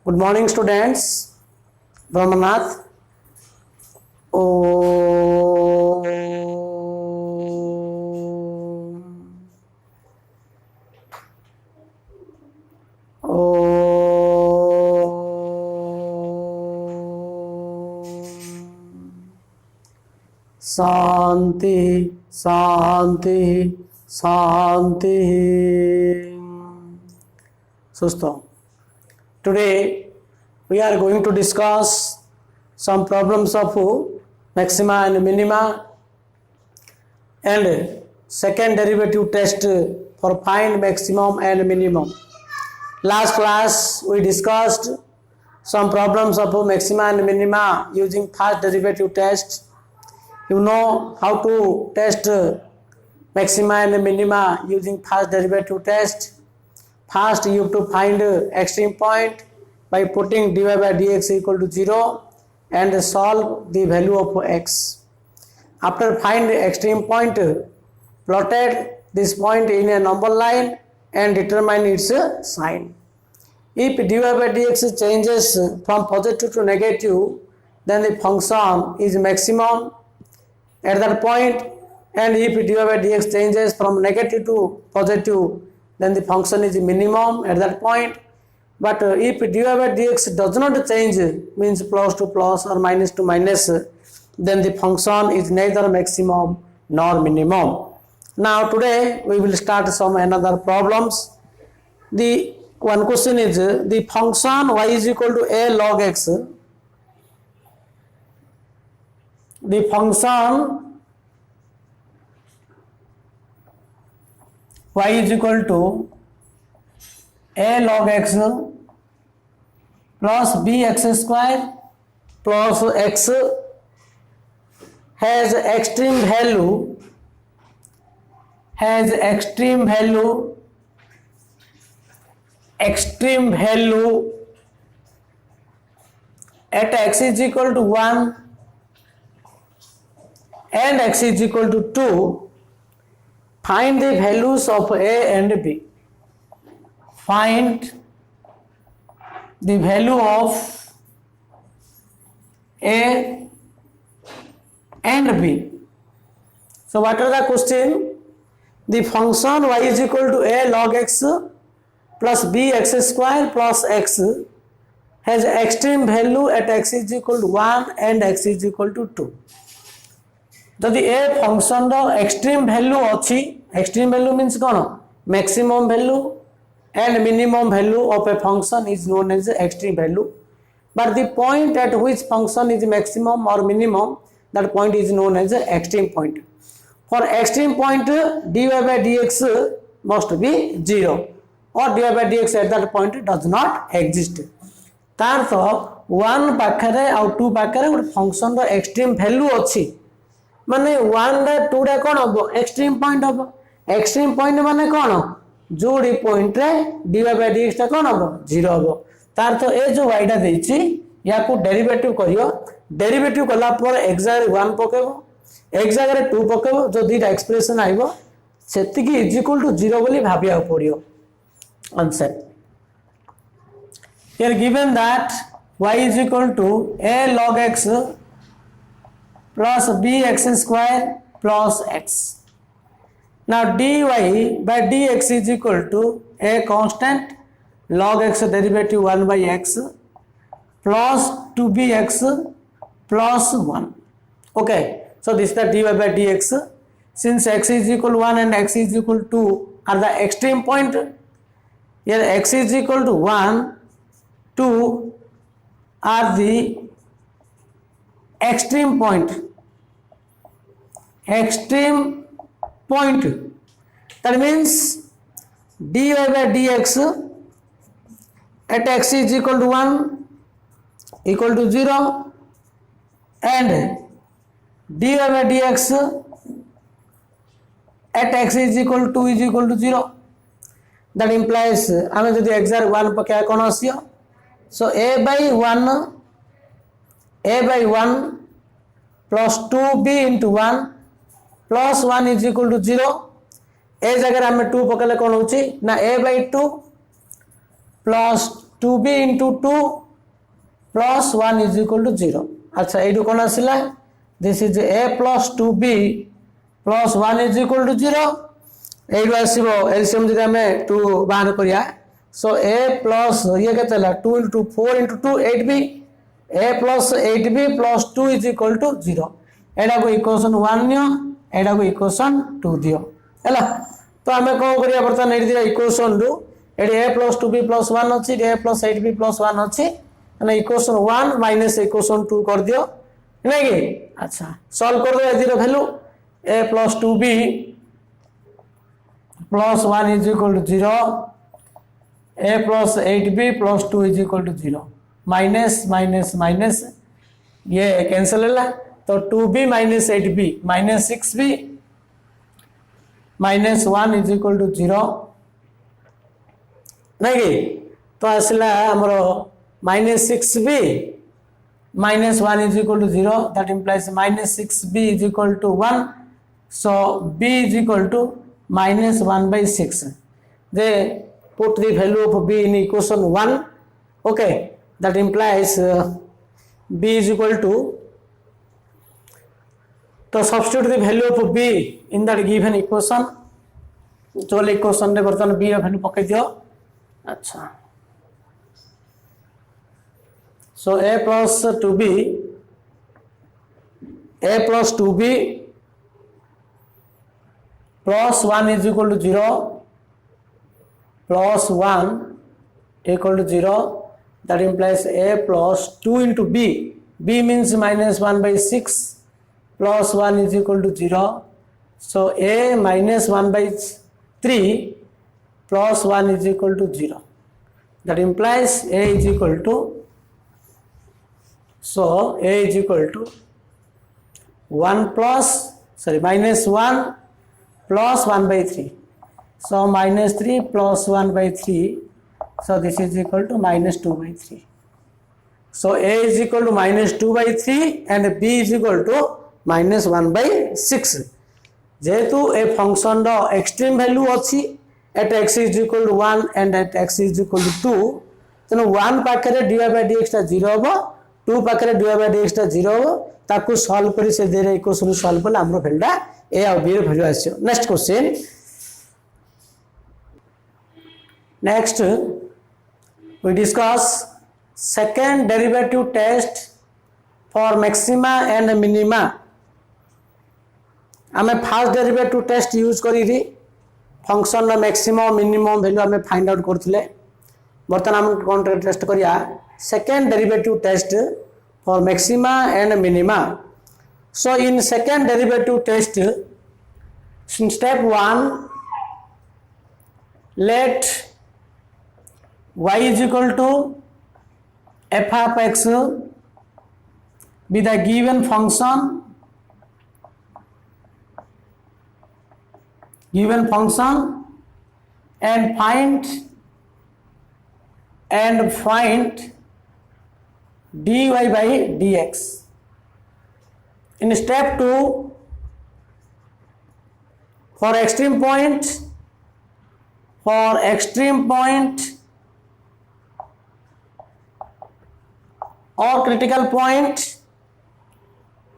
Good morning, students. Brahmanath. Om. Shanti, Shanti, Shanti. Susto. Today we are going to discuss some problems of maxima and minima and second derivative test for find maximum and minimum. Last class we discussed some problems of maxima and minima using first derivative test. You know how to test maxima and minima using first derivative test. First you have to find extreme point by putting dy by dx equal to 0 and solve the value of x. After find extreme point, plotted this point in a number line and determine its sign. If dy by dx changes from positive to negative, then the function is maximum at that point, and if dy by dx changes from negative to positive, then the function is minimum at that point. But if dy by dx does not change, means plus to plus or minus to minus, then the function is neither maximum nor minimum. Now today we will start some another problems. The one question is the function y is equal to a log x. The function y is equal to a log x plus bx square plus x has extreme value at x is equal to 1 and x is equal to 2. Find the values of a and b. Find the value of a and b. So what are the question? The function y is equal to a log x plus bx square plus x has extreme value at x is equal to 1 and x is equal to 2. जदि a function रो extreme value अच्छी, extreme value means कौन? Maximum value and minimum value of a function is known as extreme value. But the point at which function is maximum और minimum, that point is known as extreme point. For extreme point dy by dx must be 0 or dy by dx at that point does not exist. तार तो 1 पाखरे और 2 पाखरे गोटे function रो extreme value अच्छी माने 1 रे 2 रे कोन हो एक्सट्रीम पॉइंट हो. एक्सट्रीम पॉइंट माने कोन? जोड़ी पॉइंट रे dy by dx ता कोन हो 0 हो. तार तो ए जो y डा देछि या को डेरिवेटिव करियो. डेरिवेटिव कला पर x जगह 1 पकेबो, x जगह 2 पकेबो, जो दीटा एक्सप्रेशन आइबो सेति की इज इक्वल टू 0 बोली भाबिया पड़ियो. Answer here given that y is equal to a log x plus bx square plus x. Now dy by dx is equal to a constant log x derivative 1 by x plus 2bx plus 1. Okay, so this is the dy by dx. Since x is equal to 1 and x is equal to 2 are the extreme point, here x is equal to 1, 2 are the extreme point. That means dy by dx at x is equal to 1 equal to 0 and dy by dx at x is equal to 2 is equal to 0. That implies आमे जदि x 1 पके कोन आसियो. So a by 1 plus 2b into 1 plus 1 is equal to 0. ए जगह आम 2 पकड़े कौन हो ना a by 2 plus 2b into 2 plus 1 is equal to 0. अच्छा ये कौन आसिला this is a plus 2b plus 1 is equal to 0. ये आसीबो एलसीएम जदि हमें 2 बाहर करिया सो a plus ये केते ला 2 into 4 into 2 8b a plus 8b plus 2 is equal to 0. एडा को इक्वेशन 1 नियो एडा को इक्वेशन 2 दियो हैला तो हमें कौन करिया बर्तन एडी दिया इक्वेशन रु AD a plus 2b plus 1 अछि a plus 8b plus 1 अछि माने इक्वेशन 1 माइनस इक्वेशन 2 कर दियो नहीं कि अच्छा सॉल्व कर दो ए zero value a plus 2b plus 1 is equal to 0 a plus 8b plus 2 is equal to 0 minus minus minus ये कैंसिल होला तो 2b minus 8b minus 6b minus 1 is equal to 0 नहीं कि तो आसला हमरो minus 6b minus 1 is equal to 0 that implies minus 6b is equal to 1 so b is equal to minus 1 by 6 they put the value of b in equation 1 okay that implies b is equal to तो substitute the value of b in that given equation जो equation रे बर्तन b रा value पके दियो अच्छा so a plus 2b plus 1 is equal to 0 plus 1 equal to 0 that implies a plus 2 into b means minus 1 by 6 plus 1 is equal to 0 so a minus 1 by 3 plus 1 is equal to 0 that implies a is equal to so a is equal to 1 plus minus 1 plus 1 by 3 so minus 3 plus 1 by 3 so this is equal to minus 2 by 3 so a is equal to minus 2 by 3 and b is equal to minus 1 by 6 जेहेतु a function रो extreme value अछि at x is equal to 1 and at x is equal to 2 तनो 1 पाखरे dy by dx ता 0 हो 2 पाखरे dy by dx ता 0 हो ताकू सॉल्व करी से देरे इक्वेशन सॉल्व करले हमरो वैल्यूटा a और b रो वैल्यू आछियो next question next we discuss second derivative test for maxima and minima आमे फर्स्ट डेरिवेटिव टेस्ट यूज करी फंक्शन रो मैक्सिमम मिनिमम वैल्यू आमे फाइंड आउट करथिले बर्तन हम कोन टेस्ट करिया second derivative test for maxima and minima so in second derivative test in step 1 let y is equal to f of x be the given function and find dy by dx in step 2 for extreme point or critical point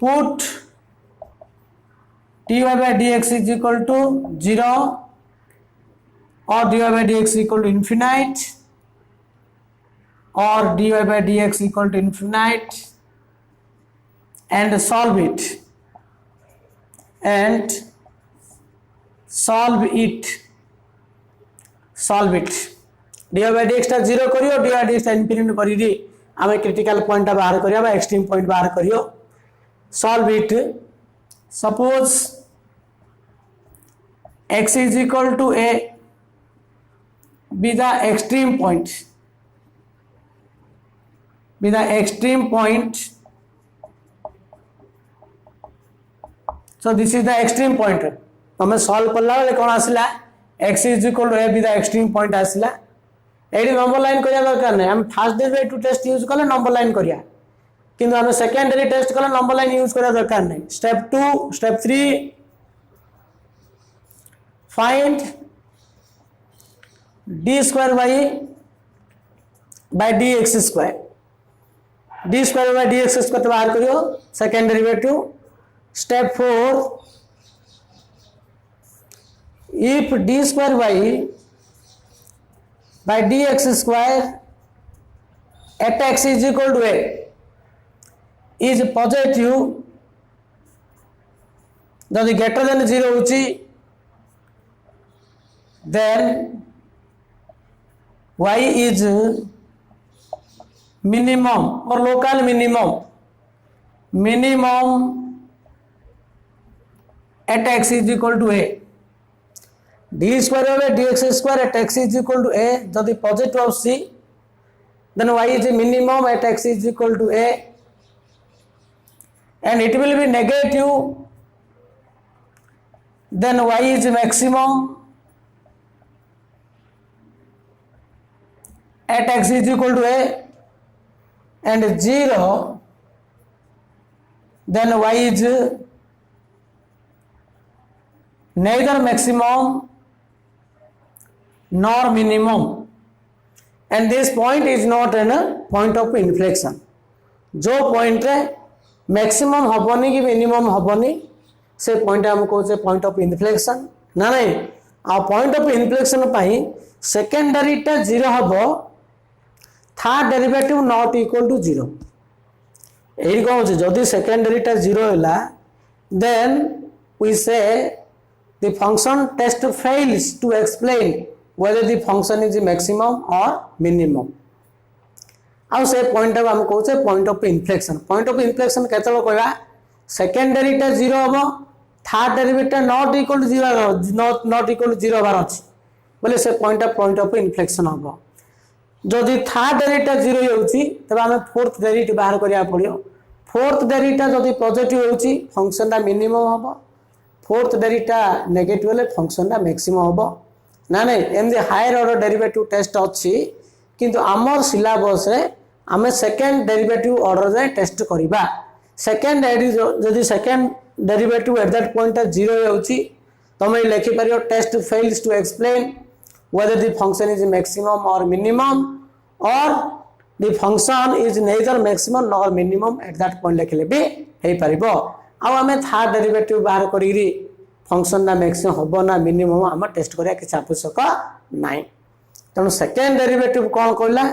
put dy by dx is equal to 0 or dy by dx equal to infinite or dy by dx equal to infinite and solve it dy by dx ता 0 करियो dy by dx ता infinite करी आमे critical point बाहर करियो बा extreme point बाहर करियो solve it suppose x is equal to a be the extreme point so this is the extreme point हमें सॉल्व करला बेले कोन आसिला x is equal to a be the extreme point आसिला एडी नंबर लाइन करिया दरकार नै हम फर्स्ट डेरिवेटिव टेस्ट यूज करले नंबर लाइन करिया किंतु हम सेकेंडरी टेस्ट करले नंबर लाइन यूज करिया दरकार नै step 2 step 3 find d square by by d x square, d square by d x square बाहर करियो second derivative. Step 4, if D square by d x square at x is equal to a is positive, जदि greater than 0 होची then y is minimum or local minimum at x is equal to a, d square over dx square at x is equal to a, जदि positive आउसी then y is minimum at x is equal to a and it will be negative then y is maximum at x is equal to a and 0 then y is neither maximum nor minimum and this point is not a point of inflection। जो point रे maximum हबनी कि minimum हबनी से point हम कहते point of inflection ना नहीं। आ point of inflection पाई सेकेंडरी टा 0 हबो, third derivative not equal to 0। एही कहू छै जदी सेकेंडरी टा 0 होला then we say the function test fails to explain whether the function is maximum or minimum। आउ से पॉइंट हम कहू point of inflection. Point of inflection केतलो कहबा सेकेंडरी टा 0 हबो, third derivative not equal to 0 not equal to 0 बार अछि बोले से पॉइंट ऑफ इन्फ्लेक्शन हबो। जदि थर्ड डेरिवेटिव 0 होउची तबे हमें फोर्थ डेरिवेटिव बाहर करिया पड़ियो। फोर्थ डेरिवेटिव जदि पॉजिटिव होउची फंक्शन दा मिनिमम हबो, फोर्थ डेरिवेटिव नेगेटिव ले फंक्शन दा मैक्सिमम हबो ना नहीं। एमदी हायर ऑर्डर डेरिवेटिव टेस्ट अछि किंतु आमर सिलेबस रे आमे सेकंड डेरिवेटिव ऑर्डर जाय टेस्ट करिबा। सेकंड जदि second derivative at that point 0 होउची तमे लिखि परियो test fails to explain whether the function is maximum or minimum or the function is neither maximum nor minimum at that point लिखले भी हे परिबो। आ हमें थर्ड डेरिवेटिव बाहर करिरी फंक्शन ना मैक्सिमम हबो ना मिनिमम हम टेस्ट करिया कि आवश्यक नाही। तनो सेकंड डेरिवेटिव कोन कहला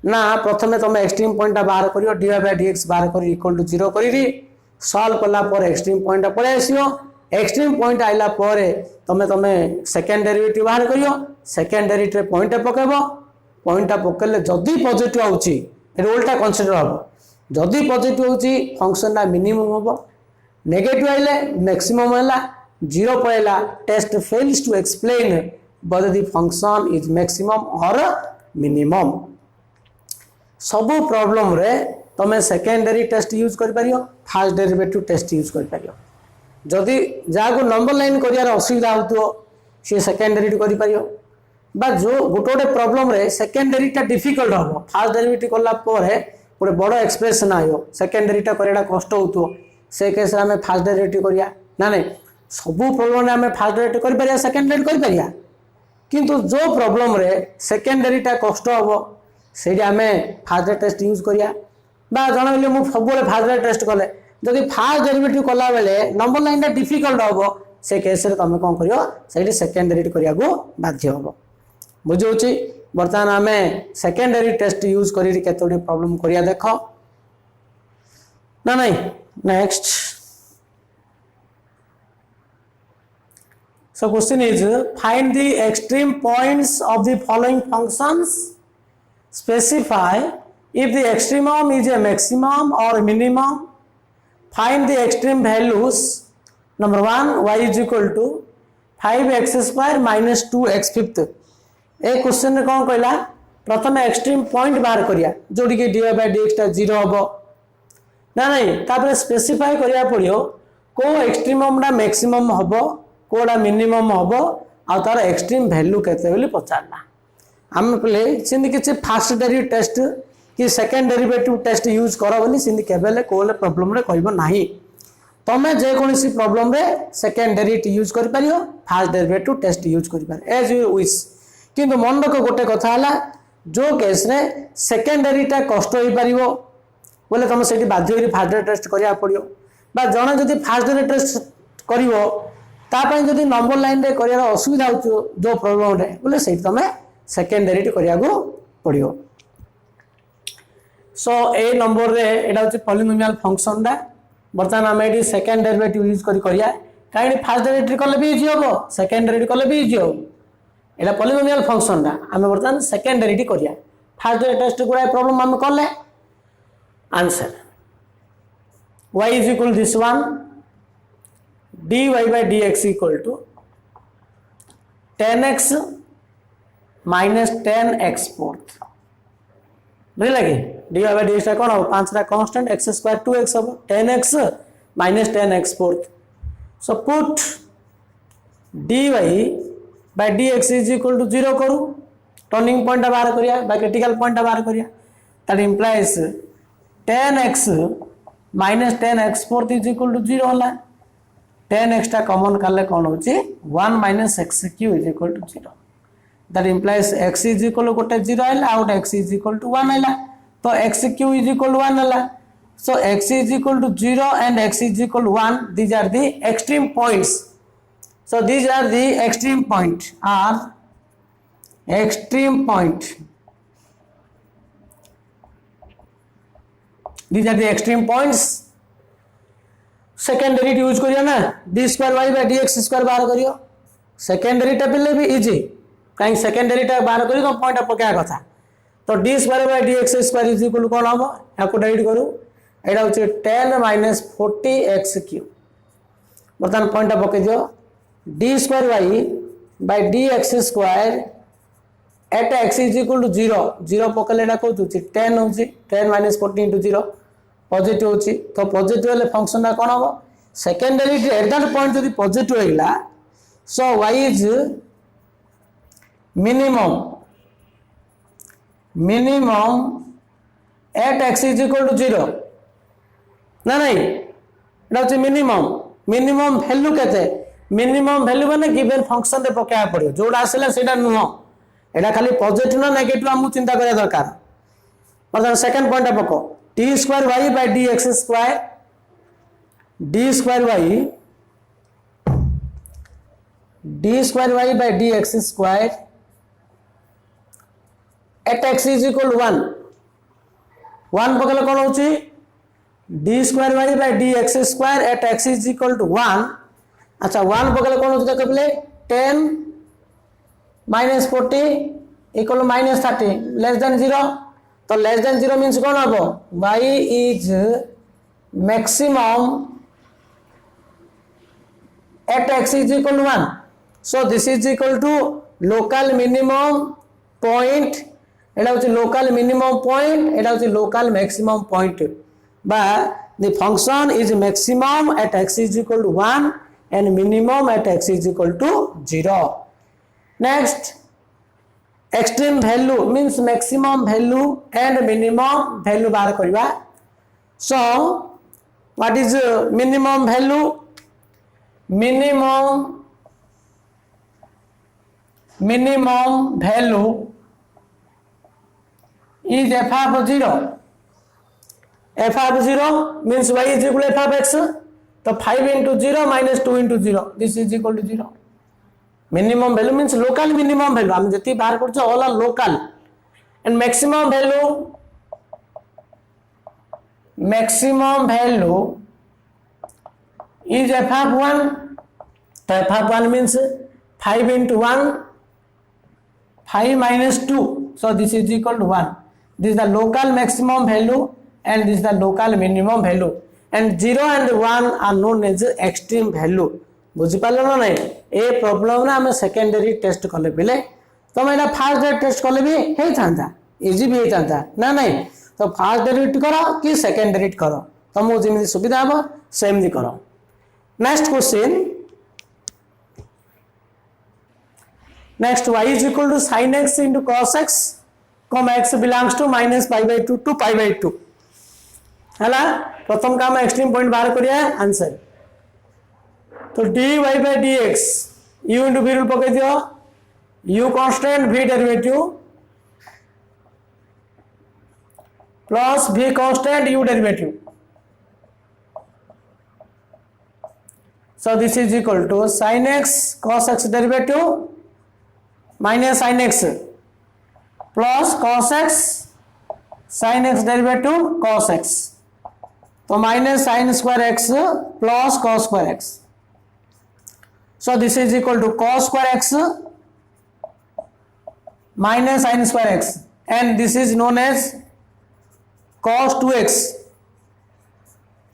ना प्रथमे तमे एक्सट्रीम पॉइंट बाहर करियो dy by dx बाहर करी इक्वल टू 0 करिरी सॉल्व कला पर एक्सट्रीम पॉइंट पळे आसियो। एक्सट्रीम पॉइंट आइला परे तमे सेकंड डेरिवेटिव बाहर करियो, सेकंड डेरिवेटिव पॉइंट पकेबो, पॉइंट पकेले जदी पॉजिटिव आउची रोलटा कंसीडर हबो, जदी पॉजिटिव आउची फंक्शन ना मिनिमम हबो, नेगेटिव आइले मैक्सिमम हैला, 0 पळेला test fails to explain whether the function is maximum or minimum। सब प्रॉब्लम रे तमे सेकेंडरी टेस्ट यूज कर परियो, फर्स्ट डेरिवेटिव टेस्ट यूज कर परियो। जदि जाको नंबर लाइन करियार असुविधा होतो से सेकेंडरी करि परियो बा जो गोटे प्रॉब्लम रे सेकेंडरी टा डिफिकल्ट हो फर्स्ट डेरिवेटिव करला परे गोटे बड़ एक्सप्रेशन आयो सेकेंडरी टा करेडा कष्ट होतो से केस रे हमें फर्स्ट डेरिवेटिव करिया ना नहीं। सब प्रॉब्लम रे हमें फर्स्ट डेरिवेटिव करि परिया सेकेंडरी करि परिया किंतु जो प्रॉब्लम रे सेकेंडरी टा कष्ट हो से हमें फर्स्ट टेस्ट यूज करिया बा जणले मु सब फर्स्ट टेस्ट कले जदि फर्स्ट डेरिवेटिव कला बेले नंबर लाइन टा डिफिकल्ट हो से केस रे तमे कोन करियो सेठी सेकेंडरी करिया को बाध्य हो। बुझौची वर्तमान हमें सेकेंडरी टेस्ट यूज करी केतोडी प्रॉब्लम करिया देखो ना नहीं। Next so question is find the extreme points of the following functions, specify if the extremum is a maximum or minimum, find the extreme values। number 1 y is equal to 5x square minus 2x fifth। A question रे कोन कहला प्रथम extreme point बाहर करिया जोडी के dy by dx ता 0 हबो ना नहीं। तापर स्पेसिफाई करिया पड़ियो को एक्सट्रीमम दा मैक्सिमम हबो कोडा मिनिमम हबो आ तार एक्सट्रीम वैल्यू केते बोली पचारना। हम पले सिंध किछ फर्स्ट डेरिवेटिव टेस्ट कि सेकंड डेरिवेटिव टेस्ट यूज करो बोली सिंध केबेले कोले प्रॉब्लम रे कहबो नाही। तमे जे कोनसी प्रॉब्लम रे सेकंड डेरिवेटिव यूज कर परियो फर्स्ट डेरिवेटिव टेस्ट यूज कर पारे एज यू विश। किंतु मन रखो गोटे कथा हला जो केस रे सेकेंडरीटा कष्ट हो पारिबो बोले तुम से बाध्य होकर फास्ट डेरी टेस्ट करिया पड़ियो बा जने जदि फास्ट डेरी टेस्ट करिवो तापई जदि नंबर लाइन रे करिया असुविधा हो जो प्रॉब्लम रे बोले से तुम सेकेंडरी करिया को पड़ियो। सो ए नंबर रे एटा होची पॉलिनोमियल फंक्शन दा बर्तमान आम ये सेकेंड डेरिवेटिव यूज करिया कहीं फास्ट डेरिवेटिव कले भी इजी हम सेकेंड डेरिवेटिव कले भी इजी हम एटा पॉलिनोमियल फंक्शन दा आम बर्तमान सेकेंड डेरिवेटिव करिया फास्ट डेरिवेटिव टेस्ट गुड़ा प्रॉब्लम आम कले answer y is equal to this one dy by dx equal to 10x minus 10x fourth बुझे कि dy by dx कौन हम 5 कांस्टेंट x स्क्वायर 2x हम 10x minus 10x fourth so put dy by dx is equal to 0 करू turning point बाहर करिया बा critical point बाहर करिया that implies 10x minus 10x fourth is equal to 0 होला 10x टा कॉमन करले कौन होची 1 minus x cube is equal to 0 that implies x is equal to गोटे 0 आइला आउट x is equal to 1 आइला तो x cube is equal to 1 आइला so x is equal to 0 and x is equal to 1 these are the extreme points so these are the extreme point these are the extreme points secondary use करियो ना d square y by d x square बाहर करियो secondary टा पिले भी easy कहीं secondary टा बाहर करियो तो पॉइंट पका कथा तो d square by d x square is equal कोन हम याको डिवाइड करू एडा होचे 10 माइनस 40x क्यूब बर्तमान पॉइंट पके दियो d square y by d x square at x is equal to 0 0 पकले एटा को 10 होची 10 minus 40 into 0 पॉजिटिव होची तो पॉजिटिव वाले फंक्शन ना कोन हो सेकेंडरी एट दैट पॉइंट जदी पॉजिटिव होइला सो y is minimum at x is equal to 0 ना नहीं एटा होची मिनिमम वैल्यू केते मिनिमम वैल्यू माने गिवन फंक्शन रे पकाया पड़ियो जोडा आसेला सेटा नुह एटा खाली पॉजिटिव ना नेगेटिव हम चिंता करिया दरकार मतलब सेकंड पॉइंट पको d square y by d x square by d x square at x is equal 1 पकले कौन होची d square y by d x square at x is equal to 1 अच्छा 1 पकले कौन होची देखो पहले 10 minus 40 equal to minus 30 less than 0 तो less than 0 means कौन हबो y is maximum at x is equal to 1 so this is equal to local minimum point एटा होची local minimum point एटा होची local maximum point बा the function is maximum at x is equal to 1 and minimum at x is equal to 0 next extreme value means maximum value and minimum value बाहर करिवा so what is minimum value minimum value is f of 0 means y is equal to f of x तो 5 into 0 minus 2 into 0 this is equal to 0 minimum value means local minimum value हम जति बाहर करछ all are local and maximum value is f of 1 तो f of 1 means 5 into 1 5 minus 2 so this is equal to 1 this is the local maximum value and this is the local minimum value and 0 and 1 are known as extreme value बुझी पालो ना नहीं a problem ना हम secondary test कले बिले तो मैं फास्ट डेरिवेटिव टेस्ट कले भी हे थांता इजी भी हे थांता ना नहीं तो फास्ट डेरिवेटिव करो कि सेकेंड डेरिवेटिव करो तुमको जेमि सुविधा हो सेमली करो next question next y is equal to sin x into cos x comma x belongs to minus pi by 2 to pi by 2 हला प्रथम काम एक्सट्रीम पॉइंट बाहर करिया आंसर तो dy by dx u into v rule पके दियो u constant v derivative plus v constant u derivative. So this is equal to sin x cos x derivative minus sin x plus cos x sin x derivative cos x. So minus sin square x plus cos square x. So this is equal to cos square x minus sin square x, and this is known as cos 2x.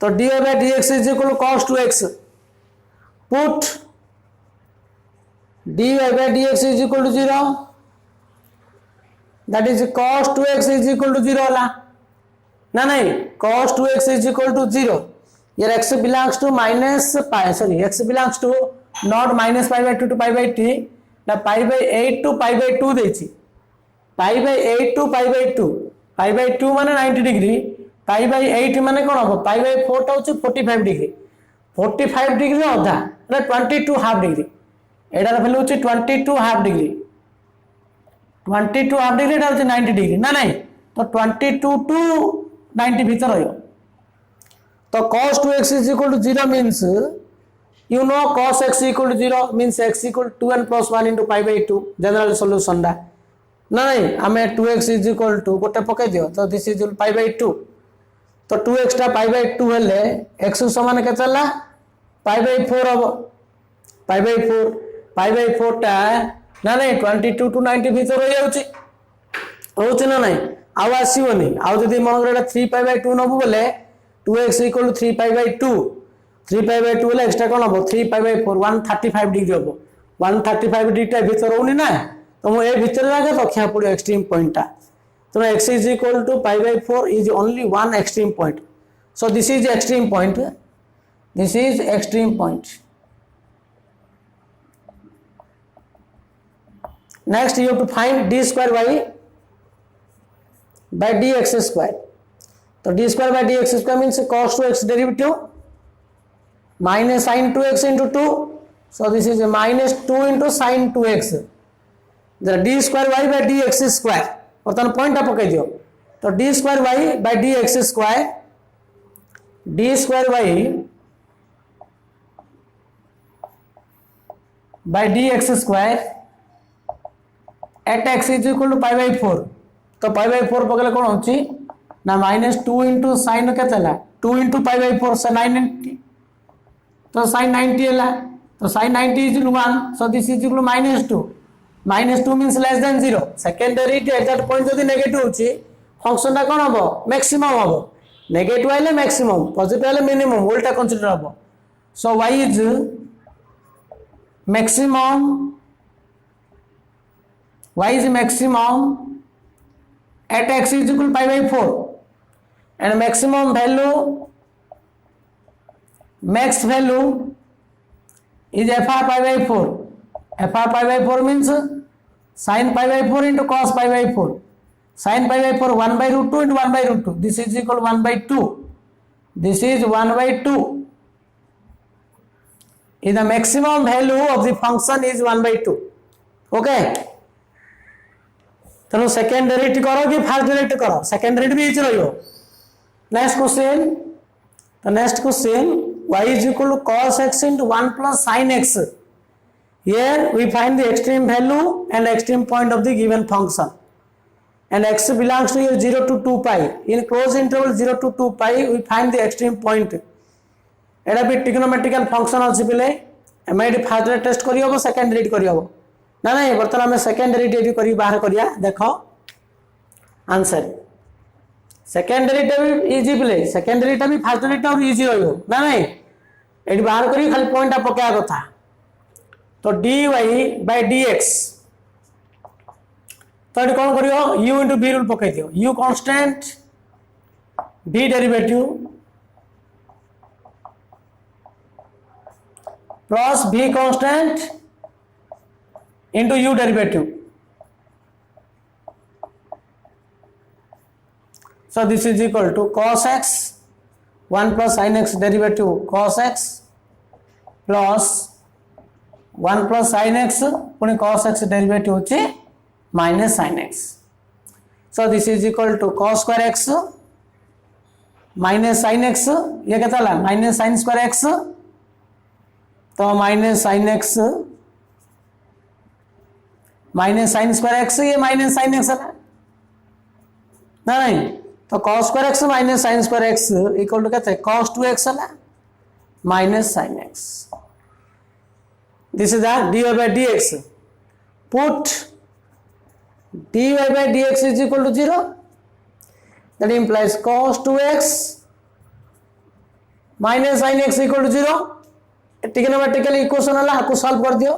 So dy by dx is equal to cos 2x. Put dy by dx is equal to 0. That is cos 2x is equal to 0 ला ना नहीं, cos 2x is equal to 0. Here x belongs to minus pi, sorry, x belongs to not minus pi by 2 to pi by t. Now pi by 8 to pi by 2 देची, pi by 8 to pi by 2, pi by 2 माने 90 degree, pi by 8 माने कौन होगा, pi by 4 टा होची 45 degree, 45 degree अधा मतलब 22 half degree, एटार value होची 22 हाफ डिग्री, 22 हाफ डिग्री एटा होची 90 डिग्री ना नहीं, तो 22 टू 90 भीतर रहियो. तो cos 2x is equal to 0 means you know cos x equal to 0 means x equal to 2n plus 1 into pi by 2 general solution दा ना नहीं, हमें 2x is equal to गोटे पके दियो, तो this is equal pi by 2. तो 2x टा pi by 2 हेले x समान के चला pi by 4 अब pi by 4 टा ना नहीं 22 to 90 भीतर रही होची होची ना नहीं आउ आसीबनी आउ जदी मन करे 3 pi by 2 नबु बोले 2x equal to 3 pi by 2, 3 pi by 2 बोले एक्स्ट्रा कोन हो 3 pi by 4 135 डिग्री हो, 135 डिग्री टा भीतर होनी ना, तो मो ए भीतर लागे रखिया पड़ो एक्सट्रीम पॉइंट टा. तो x is equal to pi by 4 is only one extreme point. So this is extreme point, this is extreme point. Next you have to find d square y by dx square. So d square by dx square means cos 2x derivative minus sin 2x into 2. So this is a minus 2 into sin 2x. The d square y by dx square. बर्तमान point पकई दियो, तो d square y by dx square, d square y by dx square at x is equal to pi by 4. तो pi by 4 पकड़े कौन होची ना minus 2 into sin के चला 2 into pi by 4 से 990, तो sin 90 है, तो sin 90 is equal to 1. So this is equal to minus 2. Minus 2 means less than 0. Secondary at that point जदि negative होची फंक्शन टा कौन हबो मैक्सिमम हबो, नेगेटिव आइले मैक्सिमम, पॉजिटिव आइले मिनिमम, उल्टा कंसीडर हबो. सो y is maximum at x is equal to pi by 4, and maximum value, max value is fr pi by 4. fr pi by 4 means sin pi by 4 into cos pi by 4. Sin pi by 4 1 by root 2 into 1 by root 2. This is equal to 1 by 2. This is 1 by 2. Is the maximum value of the function is 1 by 2. Okay. तो second derivative करो कि first derivative करो, second derivative भी easy रहियो. Next question, the next question, y is equal to cos x into 1 plus sin x. Here we find the extreme value and extreme point of the given function, and x belongs to here 0 to 2 pi. In closed interval 0 to 2 pi we find the extreme point. एटा भी trigonometrical function अछि बिले एमे first test करी हो, second derivative करी हो ना नहीं. बर्तमान हमें सेकंड डेरिवेटिव करी बाहर करिया, देखो आंसर सेकंड डेरिवेटिव इजी बिले, सेकंड डेरिवेटिव भी फर्स्ट डेरिवेटिव इजी रहियो ना नहीं. एटी बाहर करी खाली पॉइंट पका कथा. तो dy by dx, तो ये कौन करियो u into v रूल पकाई दियो, u constant v derivative plus v constant into u derivative. So this is equal to cos x 1 plus sin x derivative cos x plus 1 plus sin x पुणी cos x derivative होची minus sin x. So this is equal to cos square x minus sine x ये क्या था minus sine square x तो minus sine x minus sine square x ये minus sine x है ना नहीं तो cos square x minus sine square x equal to क्या है cos 2x है minus sine x this is the dy by dx put dy by dx is equal to 0 that implies cos 2x minus sin x equal to 0 trigonometrical equation है आपको solve कर दियो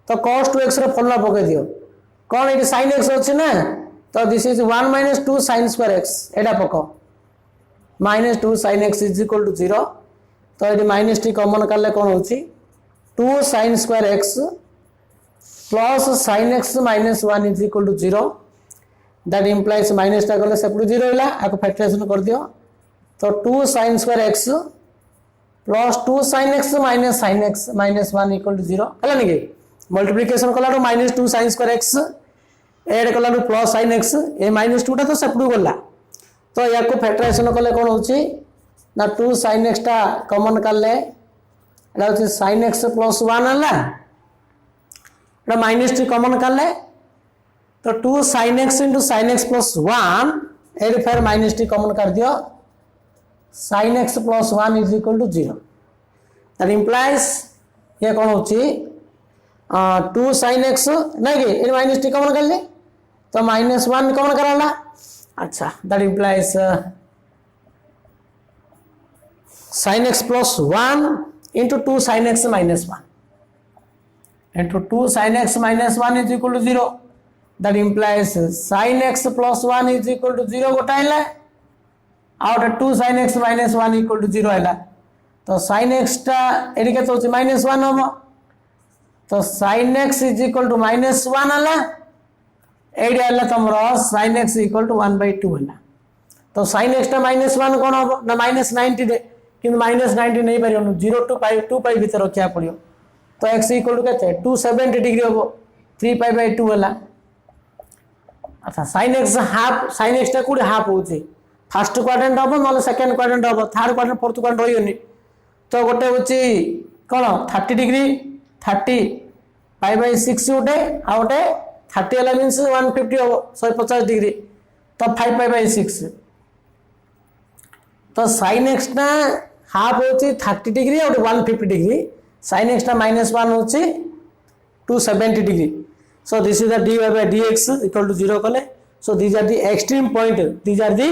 तो cos 2x रे formula पके दियो कौन ये sin x अछि ना तो this is 1 minus 2 sin square x एटा पको minus 2 sin x is equal to 0 तो ये माइनस टी कॉमन करले कौन होची 2 sin square x plus sin x minus 1 is equal to 0 that implies minus टा करले सेपटू 0 होला आको फैक्टराइजेशन कर दियो तो 2 sin square x plus 2 sin x minus 1 equal to 0 हला नहीं मल्टीप्लिकेशन कला minus 2 sin square x add कला प्लस sin x ए minus 2 टा तो सेपटू गला तो या को फैक्टराइजेशन कले कोन होची ना 2 sin x टा कॉमन करले एला होची sin x plus 1 हला एटा माइनस टी कॉमन करले तो 2 sin x into sin x plus 1 add फिर माइनस टी कॉमन कर दियो sin x plus 1 is equal to 0 that implies ये कौन होची 2 sin x नहीं कि ये माइनस टी कॉमन कर ले तो माइनस 1 कॉमन कराला अच्छा that implies sin x plus 1 into 2 sin x minus 1 into 2 sin x minus 1 is equal to 0 that implies sin x plus 1 is equal to 0 गोटा है out 2 sin x minus 1 equal to 0 है तो sin x टा AD के तो minus 1 होगा तो sin x is equal to minus 1 है एडी है तमरो sin x equal to 1 by 2 है तो sin x टा minus 1 कौन होगा ना minus 90 दे किंतु minus 90 नहीं परियो 0 to pi 2 pi भीतर रखिया पड़ियो तो x equal to कहते हैं 270 डिग्री होगा 3 pi by 2 है अच्छा sin x half sin x टा कोडी हाफ होची फर्स्ट क्वाड्रेंट हम ना सेकंड क्वाड्रेंट हम थर्ड क्वाड्रेंट फोर्थ क्वाड्रेंट रहियोनी तो गोटे होची कोन 30 डिग्री 30 पाई बाय 6 गोटे आ गोटे 30 वाला मींस 150 हो 150 डिग्री तो 5 पाई बाय 6 तो sin x ना हाफ होची 30 डिग्री और 150 डिग्री sin x ना -1 होची 270 degree so this is the dy by dx equal to 0 kale so these are the extreme point these are the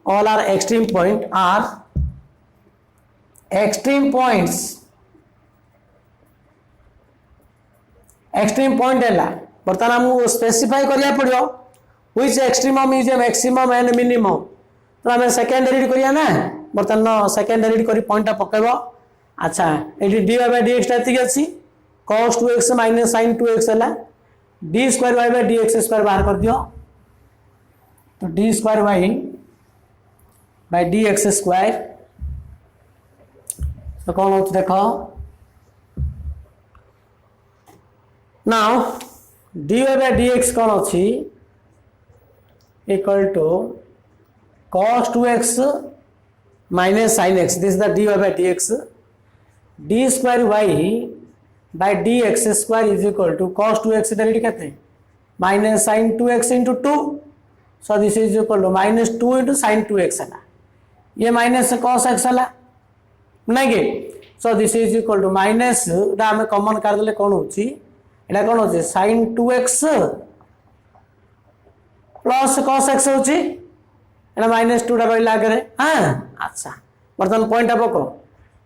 all are extreme point are extreme points extreme point है बर्तमान हमको specify करिया पड़ियो which extremum is a maximum and minimum तो हमें second derivative करिया ना बर्तमान सेकंड डेरिवेटिव करी पॉइंट पकेबो अच्छा एटी dy by dx ताती अछि cos 2x minus sin 2x हला d square y by dx square बाहर कर दियो तो d square y by dx square तो कौन होता देखो now dy by dx कौन अच्छी equal to cos 2x minus sin x this is the dy by dx d square y by dx square is equal to cos 2x direct कहते हैं minus sin 2x into 2 so this is equal to minus 2 into sin 2x है ये minus cos x है नहीं कि so this is equal to minus दा हमें common कर देले कौन होची एटा कौन होची sin 2x plus cos x होची एटा minus 2 दा रहला करे हां अच्छा वर्तमान पॉइंट आप को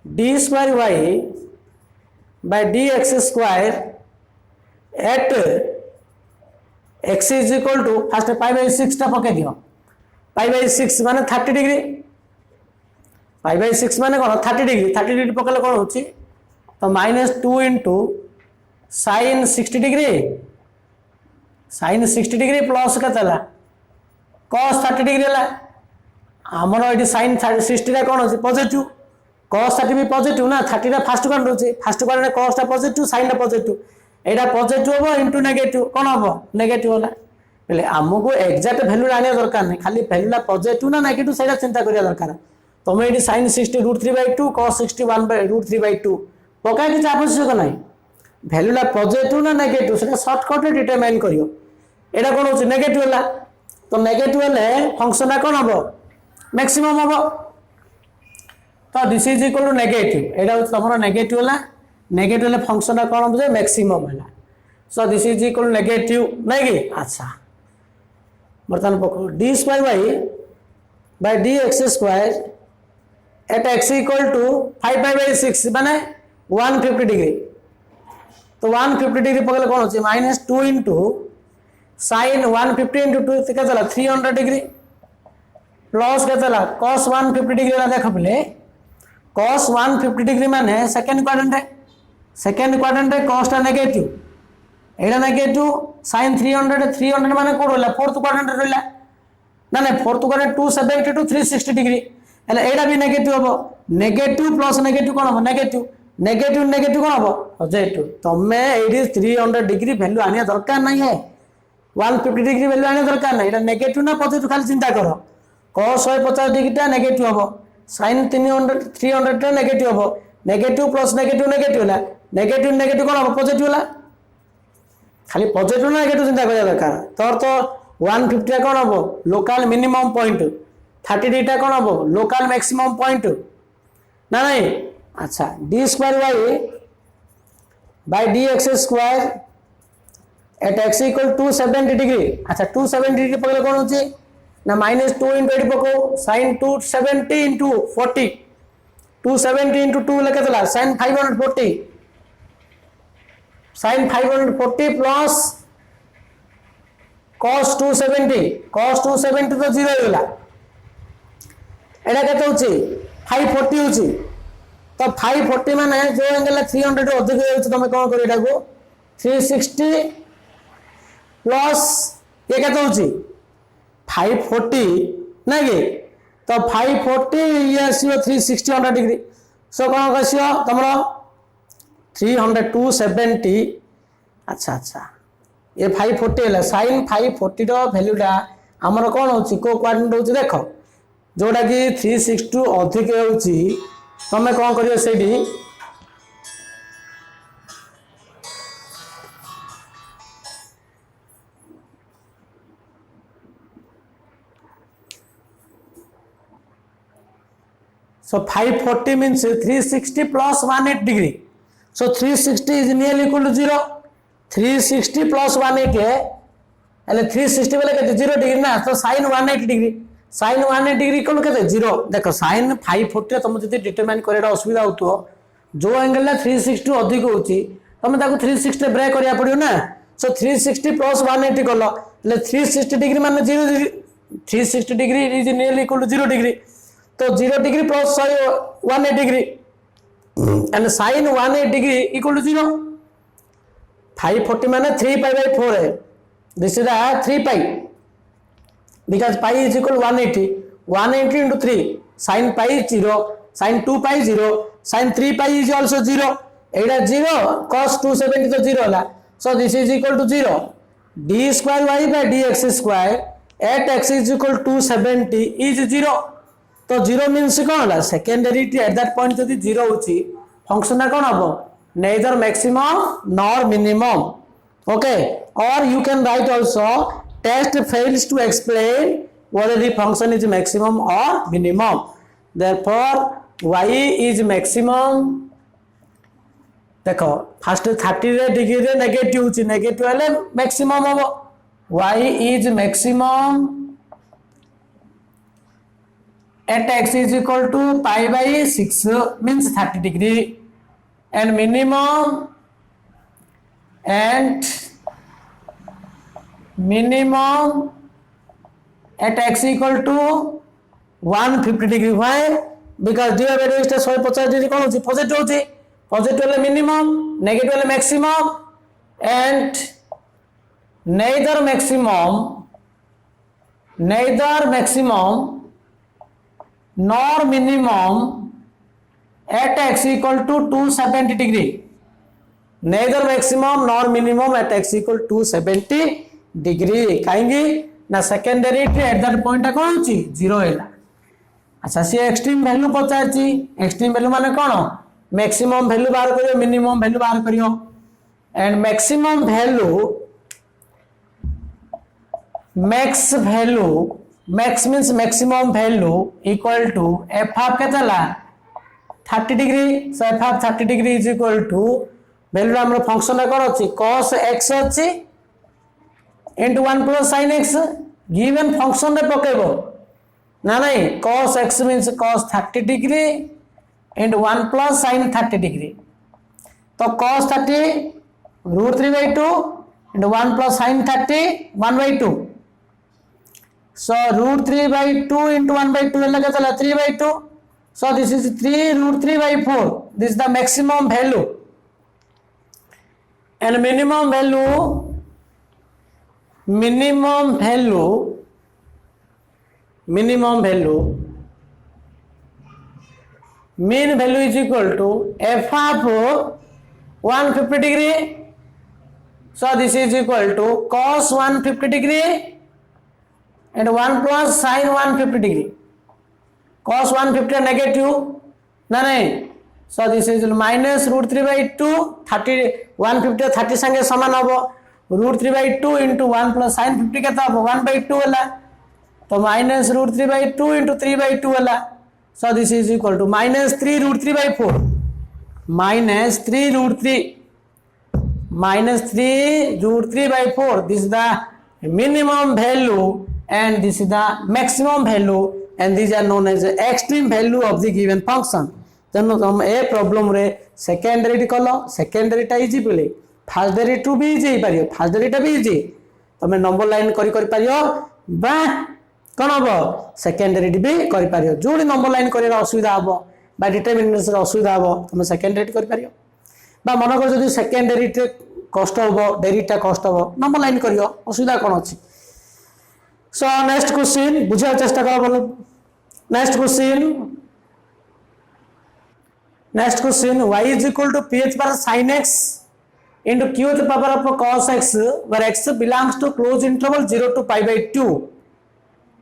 d square y by dx square at x is equal to first pi by 6 टा पके दियो pi by 6 माने 30 डिग्री pi by 6 माने कोन 30 डिग्री पकले कोन होची तो -2 into sin 60 degree sin 60 degree plus कतला cos 30 डिग्री ला हमरो एटी sin 60 रा कोन होची पॉजिटिव cos 30 भी पॉजिटिव ना 30 रा फर्स्ट क्वाड्रेंट होची फर्स्ट क्वाड्रेंट cos टा पॉजिटिव sin टा पॉजिटिव एटा पॉजिटिव हो इनटू नेगेटिव कोन हो नेगेटिव होला बेले हमको एग्जैक्ट वैल्यू आने दरकार नहीं खाली वैल्यूला पॉजिटिव ना नेगेटिव सेटा चिंता करिया दरकार तुम ये sin 60 √3/2 cos 61 √3/2 पका किसी आवश्यक ना भैल्यूला पॉजिटिव ना नेगेटिव से सर्टकट डिटरमाइन करियो एटा कौन हो नेगेटिव है तो नेगेटिव है फंक्शन कौन हम मैक्सिमम हम तो this is equal to negative एटा तुम नेगेटिव है नेगेटिव है फंक्शन कौन हम मैक्सिमम है so this is equal to negative नहीं कि अच्छा बर्तमान पको d² by dx² at x equal to 5/6 माने 150 डिग्री तो 150 डिग्री पकड़े कौन होची -2 into sin 150 into 2 के चला 300 डिग्री प्लस के चला cos 150 डिग्री ना देख पले cos 150 डिग्री माने सेकंड क्वाड्रेंट रे cos टा नेगेटिव एडा नेगेटिव sin 300 माने कोड होला फोर्थ क्वाड्रेंट रे रहला ना फोर्थ क्वाड्रेंट 270 to 360 डिग्री एला एडा भी नेगेटिव हो नेगेटिव प्लस नेगेटिव कोन हो नेगेटिव कोन हो पॉजिटिव तमे एडी 300 डिग्री वैल्यू आनिया दरकार नहीं है 150 डिग्री वैल्यू आनिया दरकार नहीं एटा नेगेटिव ना पॉजिटिव खाली चिंता करो cos 150 डिग्री टा नेगेटिव हो sin 300 टा नेगेटिव हो नेगेटिव प्लस नेगेटिव होला नेगेटिव कोन हो पॉजिटिव होला खाली पॉजिटिव ना नेगेटिव चिंता करिया दरकार तोर तो 150 कौन हम लोकल मिनिमम पॉइंट 30 कौन हम लोकल मैक्सिमम पॉइंट ना नहीं अच्छा d² by dx² at x equal 270 degree अच्छा 270 डिग्री पकड़े कौन होची ना -2 into 8 पको sin 270 into 40 270 into 2 लेके चला sin 540 plus cos 270 तो 0 होला एटा केते होची 540 होची तो 540 माने जो एंगल 300 रो अधिक होची तमे कोन करी एटा को 360 प्लस ये केते होची 540 ना कि तो 540 ये आसीयो 360 100 डिग्री सो कोन कसियो तमरो 300 270 अच्छा ये 540 है sin 540 रो वैल्यूटा हमर कोन होची को क्वाड्रेंट होची देखो जोड़ा कि 360 अधिक होची तमे कोन करियो सेडी so 540 means 360 plus 180 degree so 360 is nearly equal to 0 360 plus 180 है એટલે 360 वाले कहते 0 डिग्री ना तो sin 180 डिग्री इक्वल कहते 0 देखो sin 540 तुम जति डिटरमाइन करेडा असुविधा होतो जो एंगल 360 अधिक होची तुम ताको 360 ब्रेक करिया पड़ियो ना सो 360 प्लस 180 करलो એટલે 360 डिग्री माने 0 degree 360 degree is nearly equal to 0 degree तो 0 degree plus 180 degree and sin 180 degree equal to 0 540 माने 3π/4 है दिस इज 3π because pi is equal 180 into 3 sin pi is 0 sin 2π 0 sin 3π is also 0 Etah 0 cos 270 तो 0 होला so this is equal to 0 d² by dx² at x is equal to 270 is 0 तो 0 means कौन होला secondary eight that point जदी 0 होची function कौन हबो neither maximum nor minimum okay or you can write also test fails to explain whether the function is maximum or minimum therefore y is maximum देखो first 30 degree रे negative है maximum हम y is maximum at x is equal to π/6 means 30 degree and minimum at x equal to 150 degree why because d by dx 150 degree कौन होची positive है minimum negative है maximum and neither maximum nor minimum at x equal to 270 degree neither maximum nor minimum at x equal to 270 degree कहीं ना secondary eight that point कौन होची 0 हैला अच्छा सी एक्सट्रीम वैल्यू पचारची एक्सट्रीम वैल्यू माने कौन मैक्सिमम वैल्यू बाहर करियो मिनिमम वैल्यू बाहर करियो and maximum value max means maximum value equal to f of के चला 30 डिग्री so f of 30 degree is equal to value हमर फंक्शन कौन अच्छी cos x अच्छी into 1 plus sin x given function रे पकेबो ना नहीं cos x means cos 30 degree into 1 plus sin 30 degree तो cos 30 root 3 by 2 into 1 plus sin 30 1 by 2 so root 3 by 2 into 1 by 2 लगा चला 3 by 2 so this is 3 root 3 by 4 this is the maximum value and minimum value mean value is equal to f of 150 degree so this is equal to cos 150 degree and 1 plus sin 150 degree cos 150 negative ना नहीं so this is minus root 3 by 2 30 150 30 संगे समान होबो root 3 by 2 into 1 plus sin 50 केता होबो 1 by 2 होला तो minus root 3 by 2 into 3 by 2 होला so this is equal to minus 3 root 3 by 4 minus 3 root 3 by 4 this is the minimum value and this is the maximum value and these are known as the extreme value of the given function तेणु तुम a problem रे second derivative कलो second derivative easy बोले first derivative भी easy पारियो first derivative भी easy तुम number line करि पारियो बा कौन हम सेकेंड डेरिवेटिव भी करि पारियो जोडी नंबर लाइन करिया असुविधा हबो बा डिटरमिनेंट रे असुविधा हबो तुम सेकेंड डेरिवेटिव करि पारियो बा मन कर जदी सेकेंड डेरिवेटिव कष्ट हबो डेरिवेटिव कष्ट हबो नंबर लाइन करियो असुविधा कोन अछि सो नेक्स्ट क्वेश्चन बुझा चेष्टा करो next question y is equal to ph पर sin x into q to the power of cos x where x belongs to closed interval 0 to pi by 2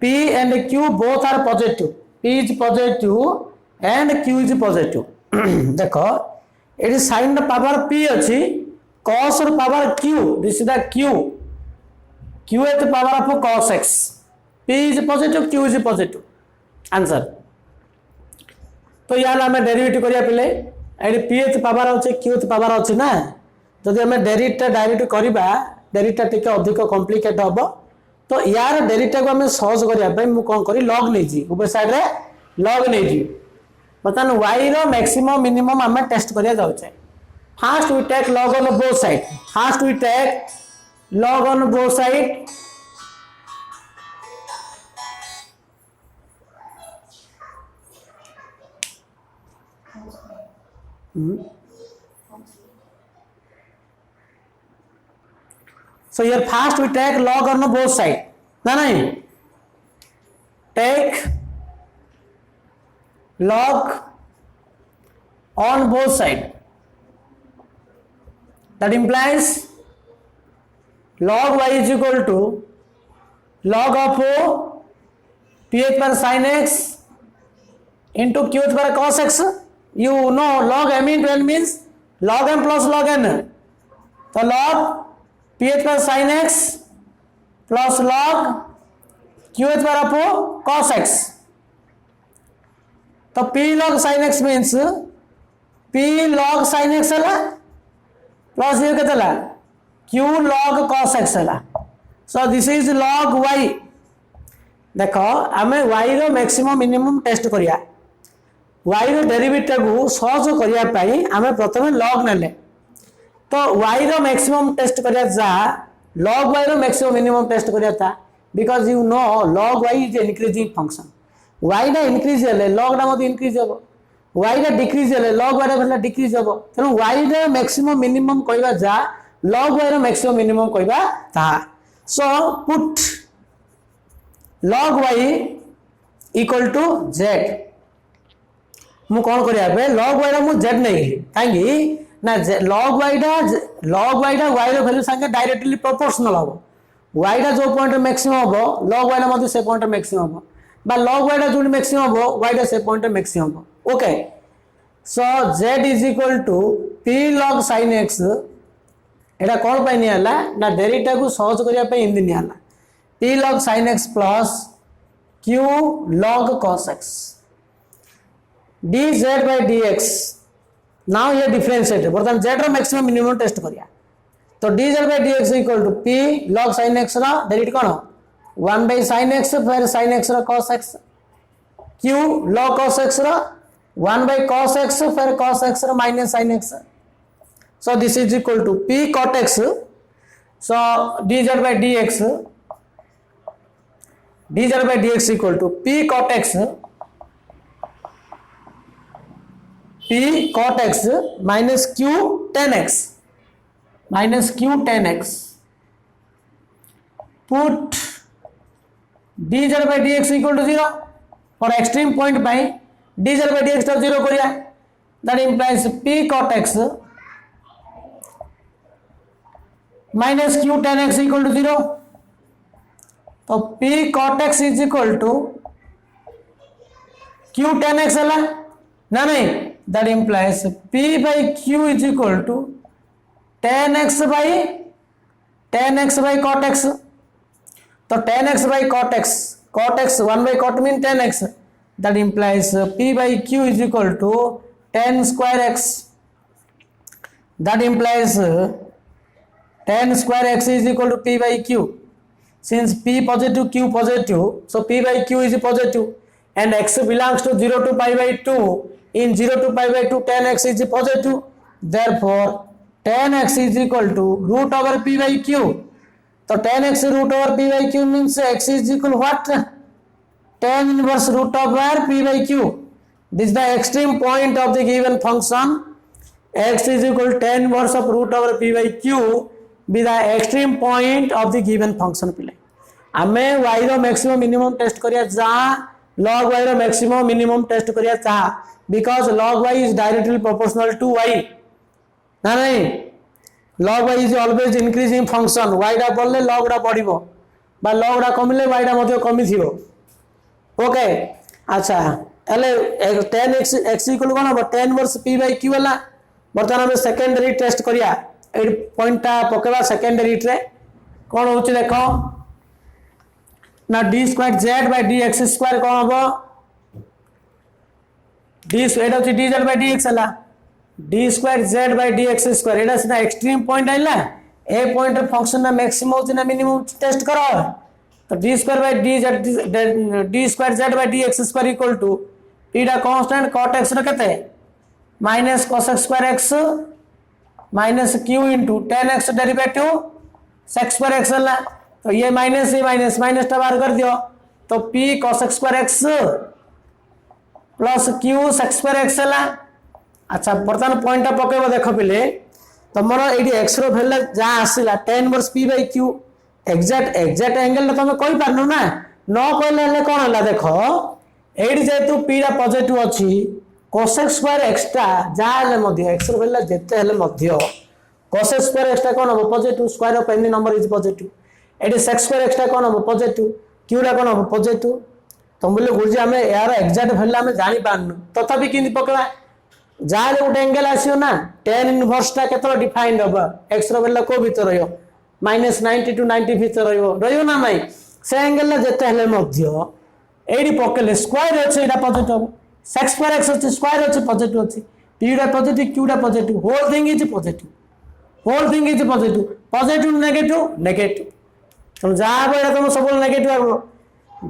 p and q both are positive p is positive and q is positive देखो it is sin the power p अछि cos the power q this is the q at the power of cos x p is positive q is positive answer तो यार आम derivative करिया पिले AD ph power अच्छे qth power अच्छे ना जदि आम डेरिवेटिव डायरेक्ट करबा डेरिवेटिव टिके अधिक कॉम्प्लिकेट हबो तो यार डेरिवेटिव को आम सहज करिया पय मु कोन करी लॉग नै जी ऊपर साइड रे लॉग नै जी बतन y रो मैक्सिमम मिनिमम आम टेस्ट करिया जाउ छै first we take log on both side So here first we take log on both side. ना नहीं take log on both side. That implies log y is equal to log of ph पर sin x into qth पर cos x. You know log m into n means log m plus log n. तो log ph पर sin x plus log qh पर अपो cos x. तो p log sin x means p log sin x है plus ये कितना q log cos x है. So this is log y. देखो हमें y रो मैक्सिमम मिनिमम टेस्ट करिया y रो डेरिवेटिव को सहज करिया पई हमें प्रथम log नेले तो y रो मैक्सिमम टेस्ट करिया जा log y रो मैक्सिमम मिनिमम टेस्ट करिया था because you know log y is increasing function y दा इंक्रीज हेले log दा मते इंक्रीज हेबो y दा डिक्रीज हेले log y दा डिक्रीज हेबो तनो y रो मैक्सिमम मिनिमम कहबा जा log y रो मैक्सिमम मिनिमम कहबा था so put log y equal to z मु कौन करिया बे log y रा मु z नहीं कांगी ना log y दा y रो वैल्यू संगे डायरेक्टली प्रोपोर्शनल हो y दा जो पॉइंट मैक्सिमम हो log y दा मते से पॉइंट मैक्सिमम हो बा log y टा जो मैक्सिमम हो y टा से पॉइंट मैक्सिमम हो okay so z is equal to p log sin x एटा कौन पाई नियाला ना डेरिटा को सहज करिया पे इंदी नियाला p log sin x plus q log cos x dz by dx now ये डिफरेंशिएट बर्तमान z रो मैक्सिमम मिनिमम टेस्ट करिया तो dz by dx equal to p log sin x रो डेरिवेटिव कोन 1 by sin x फिर sin x रो cos x q log cos x रो 1 by cos x फिर cos x रो minus sin x so this is equal to p cot x so dz by dx equal to p cot x minus q tan x put dz by dx equal to 0 for extreme point by dz by dx to 0 करिया that implies p cot x minus q tan x equal to 0 तो p cot x is equal to q tan x है ना नहीं that implies p by q is equal to tan x by cot x तो tan x by cot x 1 by cot mean tan x that implies p by q is equal to tan square x that implies tan square x is equal to p by q since p positive q positive so p by q is positive and x belongs to 0 to pi by 2 in 0 to pi by 2 tan x is positive therefore tan x is equal to root over p by q तो tan x root over p by q means x is equal what tan inverse root over p by q this is the extreme point of the given function x is equal to tan inverse of root over p by q be the extreme point of the given function पिले आमे y रो maximum minimum test करिया जा log y रो maximum minimum test करिया चा because log y is directly proportional to y ना नहीं log y is always increasing function y टा बढ़ले log टा बढ़िबो बा log टा कमिले y टा मध्ये कमी थिबो ओके अच्छा एले tan x इक्वल कोन हो tan inverse p by q वाला बर्तमान हम सेकेंडरी टेस्ट करिया ए पॉइंट टा पकेबा सेकेंडरी रे कोन होची देखो ना d square z by dx square कोन हो d स्क्वायर होची dz by dx वाला d square z by dx square एटा सीधा एक्सट्रीम पॉइंट आइला ए पॉइंट रे फंक्शन ना मैक्सिमम होची ना मिनिमम टेस्ट करो तो d square by d square z by dx square equal to p दा कांस्टेंट cot x रे केते minus cos x square x minus q into tan x derivative sec square x वाला तो ये minus minus टा बाहर कर दियो तो p cos x square x plus q sec square x वाला अच्छा बर्तमान पॉइंट टा पकेबो देखो पिले तमरो एडी x रो वैल्यू जा आसिला tan inverse p by q exact angle तमे कहि पारनु ना न कहले ले कोन हला देखो एडी जेतु p रा पॉजिटिव अछि cos x स्क्वायर x टा जा ले मध्य x रो वैल्यू जेते हेले मध्य cos x स्क्वायर x टा कोन हो positive square of any number is positive एडी sec स्क्वायर x टा कोन हो पॉजिटिव q रा कोन हो पॉजिटिव तुम बोले गुरुजी हमें यार एग्जैक्ट वैल्यू हमें जानि पारनु तथापि किंदी पकड़ा जाले गोटे एंगल आसियो ना tan इनवर्स टा केतरो डिफाइंड होबा x रो वैल्यू को भीतर रहियो -90 टू 90 भीतर रहियो ना नहीं से एंगल जेते हेले मध्य एडी पकेले स्क्वायर अछि एटा पॉजिटिव sec स्क्वायर x अछि स्क्वायर अछि पॉजिटिव अछि p रा पॉजिटिव q रा positive whole thing is positive negative तुम जा बेटा तुम सब नेगेटिव आबो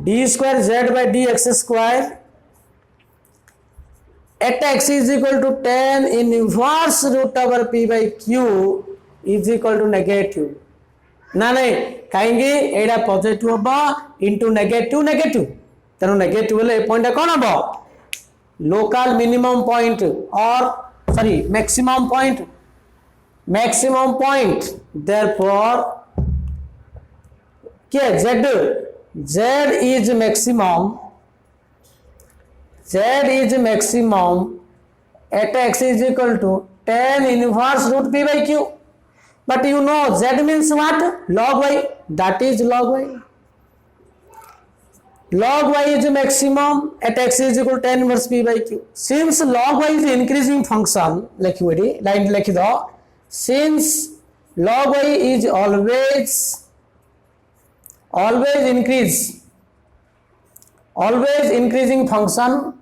d square z by dx square at x is equal to tan inverse root over p by q is equal to negative ना नहीं कहेंगे एडा पॉजिटिव होबा इनटू नेगेटिव तेनो नेगेटिव ले पॉइंट कोन होबो लोकल मिनिमम पॉइंट और सॉरी मैक्सिमम पॉइंट देयरफॉर क्या z is maximum at x is equal to tan inverse root p by q but you know z means what log y that is log y log y is maximum at x is equal to tan inverse p by q. Since log y is increasing function, लिखिए line लिखी दो. Since log y is always increasing function,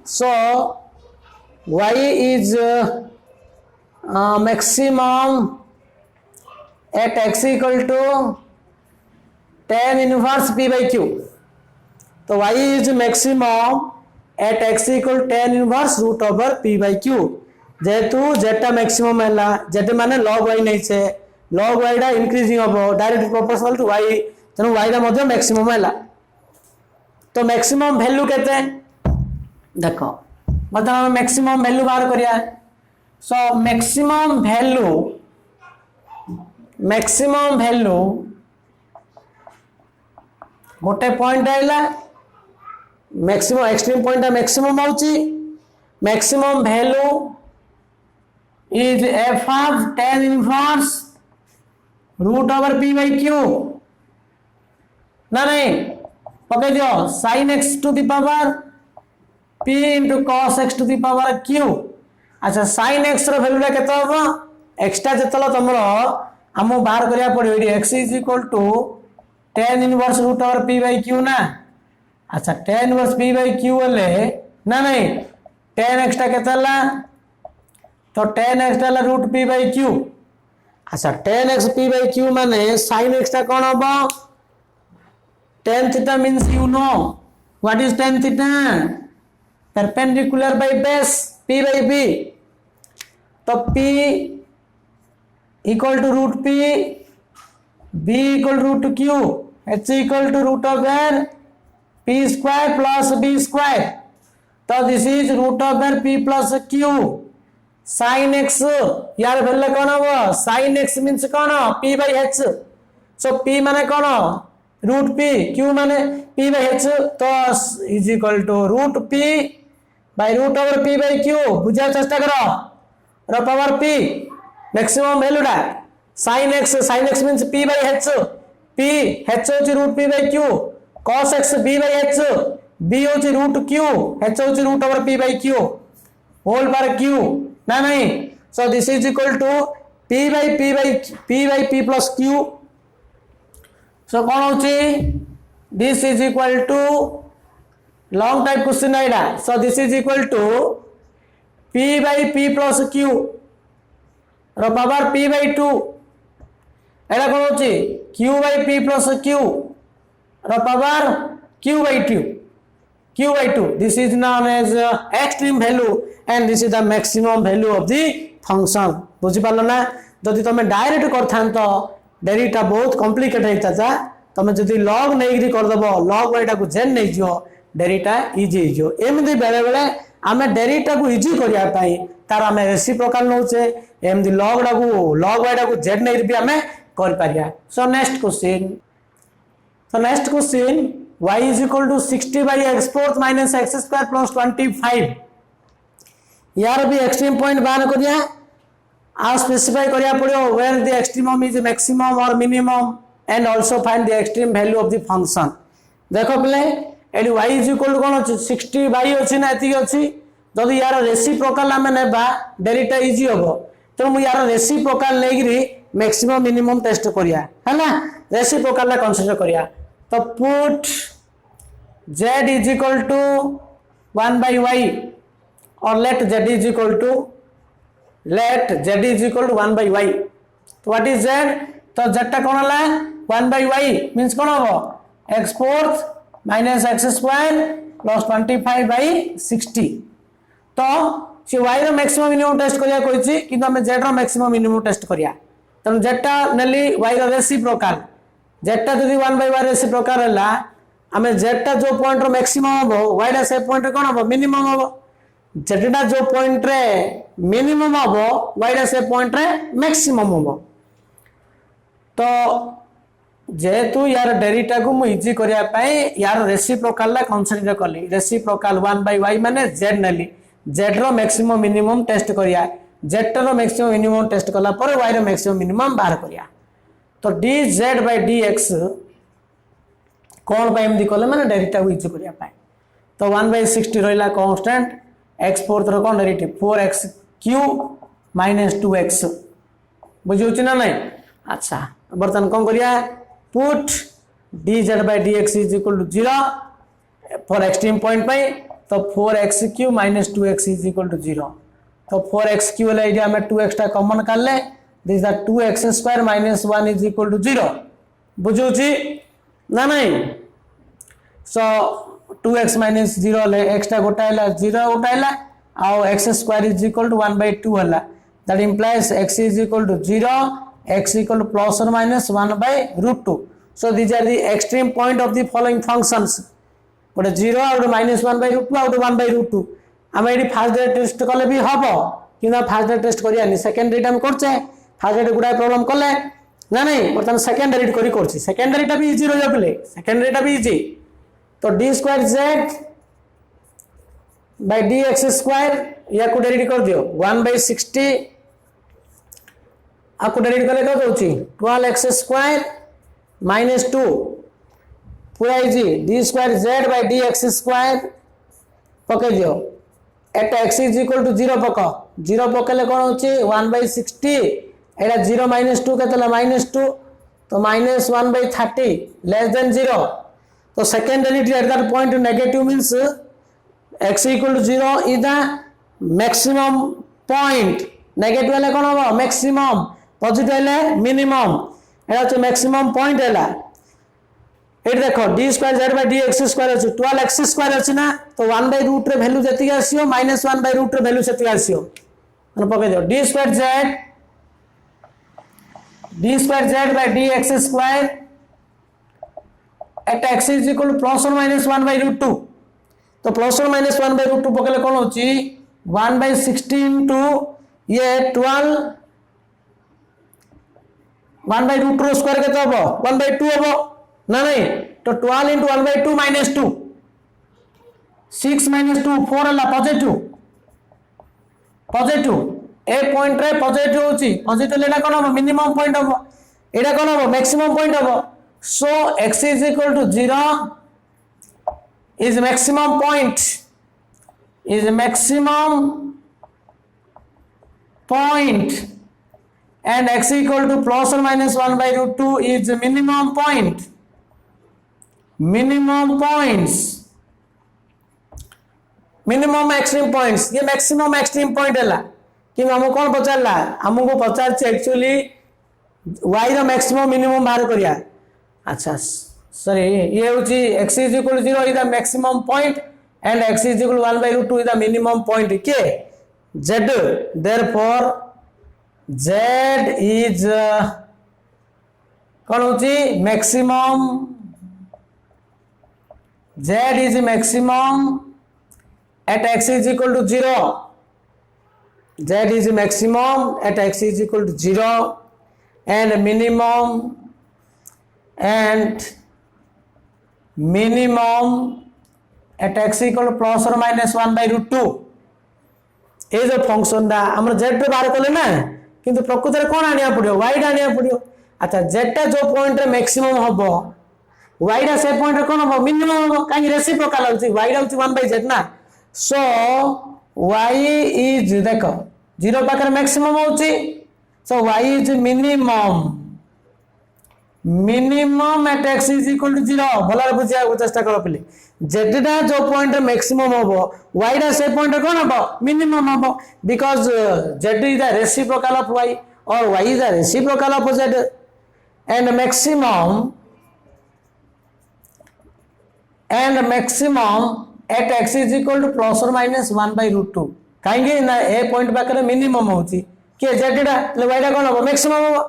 so y is maximum at x equal to tan inverse p by q. तो y is maximum at x equal to tan inverse root over p by q. जेतु जेटा maximum है जेटे माने log y नहीं छे, log y डा increasing हो डायरेक्ट प्रोपोर्शनल टू y, तेनु y डा मध्य मैक्सिमम है. तो मैक्सिमम वैल्यू कहते हैं, देखो मतलब हम मैक्सिमम वैल्यू बाहर करिया. सो मैक्सिमम वैल्यू गोटे पॉइंट आइला, मैक्सिमम एक्सट्रीम पॉइंट मैक्सिमम होची. Maximum value is f of tan inverse root over p by q. ना नहीं पकड़ दियो sin x to the power p into cos x to the power q. अच्छा sin x रो value केते होबो, extra जतलो तमरो हमो बाहर करिया पड़ियो x is equal to tan inverse root over p by q ना. अच्छा tan inverse p by q ले ना नहीं tan x टा केते ला, तो tan x टा रूट p by q. अच्छा tan x p by q माने sin x टा कोन होबो, tan theta means you know what is tan theta, perpendicular by base p by b. तो p equal to root p, b equal to root q, h equal to root over p square plus b square. तो this is root over p plus q. sin x यार value कौन हो, sin x means कौन p by h. so p माने कौन root p, q माने p by h. तो is equal to root p by root over p by q. बुझा चेष्टा करो रो पावर p मैक्सिमम वैल्यू डा sin x means p by h, p h होची root p by q, cos x b by h, b होची root q, h होची root over p by q whole पर q ना नहीं. So this is equal to p by p plus q. So कौन होची, this is equal to long type question आइला. So this is equal to p by p plus q रो power p by 2. एला कौन होची q by p plus q रो power q by 2. This is known as extreme value and this is the maximum value of the function. बुझी पालो ना. जदि तमे डायरेक्ट करथान तो डेरिटा बहुत कॉम्प्लिकेट होता. तमे जदि log नहीं कर दबो, log y को z नहीं जियो, डेरिटा इजी जो. एमदी बेले बेले आमे डेरिटा को इजी करिया पाई तार आमे रेसिप्रोकल नोचे, एमदी log y को z नहीं भी आमे कर Pariya. So next question y is equal to 60 by x fourth minus x square plus 25. यार भी एक्सट्रीम पॉइंट बाहर करिया आ स्पेसिफाई करिया पड़ियो where the extremum is maximum or minimum and also find the extreme value of the function. देखो पहले एडी y is equal to कोन 60 by अछि ना एति अछि. जदि यार रेसिप्रोकल आमे नेबा डेरिटा इजी होबो, तो मु यार रेसिप्रोकल लेगिरी मैक्सिमम मिनिमम टेस्ट करिया है ना. रेसिप्रोकल ला कंसीडर करिया. तो put z is equal to 1 by y or let z is equal to 1 by y. तो what is z, तो z टा कोन ला 1 by y means कोन हो x fourth minus x square plus 25 by 60. तो से y रो maximum minimum test करिया Koichi, किंतु हम z रो मैक्सिमम मिनिमम टेस्ट करिया. तो z टा नेली y रो रेसिप्रोकल, z टा जदी 1 by y रेसिप्रोकल हला आमे z टा जो पॉइंट रो मैक्सिमम हो y टा से पॉइंट रे कोन हो मिनिमम हो. z टा जो पॉइंट रे मिनिमम हो y टा से पॉइंट रे मैक्सिमम हो. तो जेतु यार डेरिटा को मु इजी करिया पाए यार रेसिप्रोकल ला कंसीडर करली. रेसिप्रोकल 1 by y माने z नेली, z रो मैक्सिमम मिनिमम टेस्ट करिया. जेड रो मैक्सिमम मिनिमम टेस्ट कला पर वाई रो मैक्सिमम मिनिमम बाहर करिया तो dz by dx कौन पे एमदी कले माने डेरिवेटिव को यूज करिया पाए तो 1/60 रहिला कांस्टेंट x फोर्थ रो कोन derivative 4x cube minus 2x बुझुछि ना नहीं अच्छा बर्तन कोन करिया put dz by dx is equal to 0 for extreme point पे तो 4x cube minus 2x is equal to 0 तो 4x क्यूब ले एरिया में 2x टा कॉमन कर ले this the 2x square minus 1 is equal to 0 बुझुछि ना नहीं सो 2x माइनस 0 ले x टा गोटाइला 0 उठाइला आउ x square is equal to 1/2 हला that implies x is equal to 0 x equal to plus और minus 1/√2 so this are the extreme point of the following functions गोटे 0 और माइनस 1/√2 और 1/√2 आम ये फास्ट डे टेस्ट कले भी हम कि फास्ट डे टेस्ट करियानी सेकेंड डेट हम करछे फास्ट डे गुडा प्रॉब्लम कले ना नहीं बर्तमान सेकेंड डेट करी करछि सेकेंड डेट भी इजी रह जाबले सेकेंड डेट भी इजी तो d square z by dx square या को डेरिवेटिव कर दियो 1/60 आपको डेरिवेटिव करे क्या होची 12x स्क्वायर माइनस 2 पूरा easy d square z by dx square पके दियो at x is equal to 0 पक 0 पकेले कोन होची 1/60 एटा 0 माइनस 2 केतला माइनस 2 तो माइनस 1/30 लेस देन 0 तो second derivative at that point negative means x equal to 0 is the maximum point negative वाले कोन हो maximum positive वाले मिनिमम एटा होची मैक्सिमम पॉइंट हैला एट देखो d square z by dx square अछि 12x स्क्वायर अछि ना तो 1/रूट रे वैल्यू जति आसियो माइनस 1/रूट रे वैल्यू सेति आसियो मन पके दियो d square z by dx square at x is equal to plus और माइनस 1/√2 तो प्लस और माइनस 1/√2 पकेले कोन होची 1/60 इनटू ये 12 1/√2 स्क्वायर केते हबो 1/2 हबो ना नहीं तो 12 इनटू 1/2 माइनस 2 6 माइनस 2 4 हला पॉजिटिव ए पॉइंट रे पॉजिटिव होची पॉजिटिव लेना कोन हबो मिनिमम पॉइंट हबो एडा कोन हबो मैक्सिमम पॉइंट हबो so x is equal to 0 is maximum point and x equal to plus or minus 1/√2 is minimum point minimum extreme points ये maximum extreme point है कि हमको कौन पचारला हमको पचार एक्चुअली y रो मैक्सिमम मिनिमम बाहर करिया अच्छा सॉरी ये होची x is equal to 0 is the maximum point and x is equal to 1/√2 is the minimum point के z therefore z is कौन होची maximum z is maximum at x is equal to 0 z is maximum at x is equal to 0 and minimum at x equal to plus or minus 1/√2 ये जो function दा हमर z रे बाहर करले ना किंतु प्रकृत रे कोन आनिया पड़ियो y दा आनिया पड़ियो अच्छा z टा जो पॉइंट रे मैक्सिमम हबो y दा से पॉइंट रे कोन हबो मिनिमम हबो काई रेसिप्रोकल होची y दा होची 1/z ना सो y इज देखो 0 पाकर मैक्सिमम होची so y is minimum at x is equal to 0 भला बुझिया चेष्टा करो पले z दा जो पॉइंट रे मैक्सिमम हबो y दा से पॉइंट रे कोन हबो मिनिमम हबो because z is the reciprocal of y और y is the reciprocal of z and maximum at x is equal to plus और माइनस 1/√2 काहे ना ए पॉइंट पाकर मिनिमम होची के z दा ले y दा कोन हबो मैक्सिमम हबो